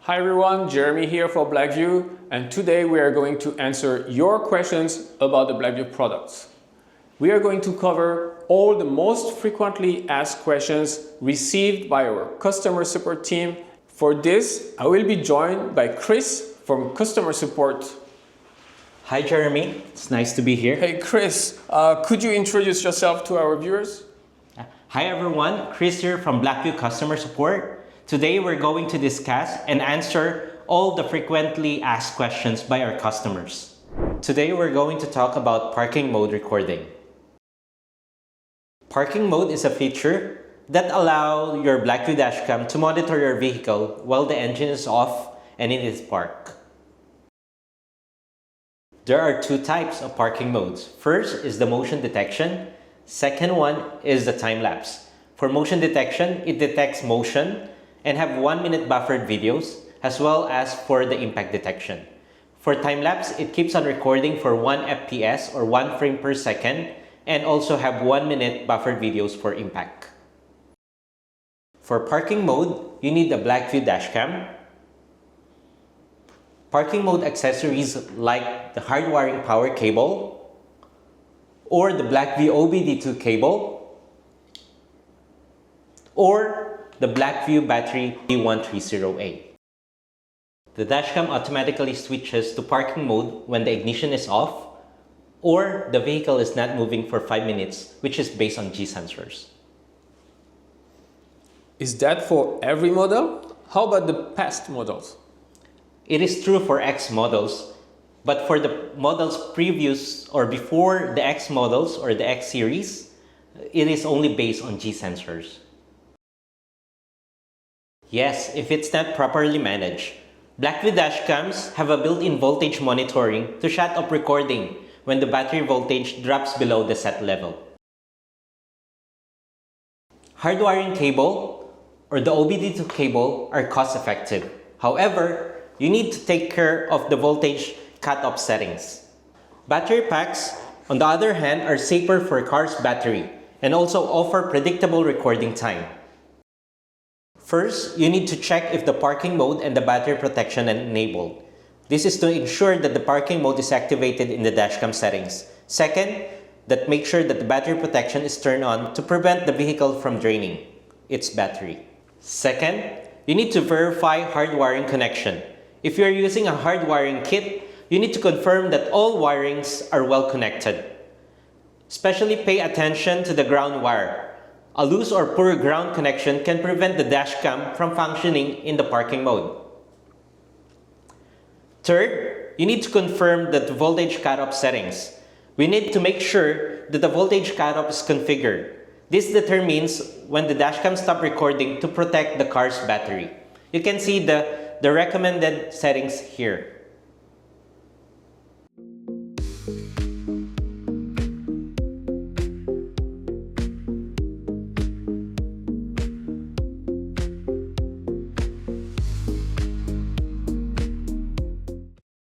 Hi everyone, Jeremy here for BlackVue, and today we are going to answer your questions about the BlackVue products. We are going to cover all the most frequently asked questions received by our customer support team. For this, I will be joined by Chris from customer support. Hi Jeremy, it's nice to be here. Hey Chris, could you introduce yourself to our viewers? Hi everyone, Chris here from BlackVue Customer Support. Today we're going to discuss and answer all the frequently asked questions by our customers. Today we're going to talk about parking mode recording. Parking mode is a feature that allows your BlackVue dashcam to monitor your vehicle while the engine is off and it is parked. There are two types of parking modes. First is the motion detection. Second one is the time lapse. For motion detection, it detects motion and have 1 minute buffered videos, as well as for the impact detection. For time lapse, it keeps on recording for 1 FPS or 1 frame per second, and also have 1 minute buffered videos for impact. For parking mode, you need a BlackVue dashcam, parking mode accessories like the Hardwiring power cable, or the BlackVue OBD2 cable, or the BlackVue battery B130A. The dashcam automatically switches to parking mode when the ignition is off or the vehicle is not moving for 5 minutes, which is based on G sensors. Is that for every model? How about the past models? It is true for X models, but for the models previous or before the X models or the X series, it is only based on G sensors. Yes, if it's not properly managed. BlackVue dashcams have a built-in voltage monitoring to shut off recording when the battery voltage drops below the set level. Hardwiring cable or the OBD2 cable are cost-effective. However, you need to take care of the voltage cutoff settings. Battery packs, on the other hand, are safer for car's battery and also offer predictable recording time. First, you need to check if the parking mode and the battery protection are enabled. This is to ensure that the parking mode is activated in the dashcam settings. Second, make sure that the battery protection is turned on to prevent the vehicle from draining its battery. Second, you need to verify hardwiring connection. If you are using a hardwiring kit, you need to confirm that all wirings are well connected. Especially pay attention to the ground wire. A loose or poor ground connection can prevent the dashcam from functioning in the parking mode. Third, you need to confirm the voltage cutoff settings. We need to make sure that the voltage cutoff is configured. This determines when the dashcam stops recording to protect the car's battery. You can see the recommended settings here.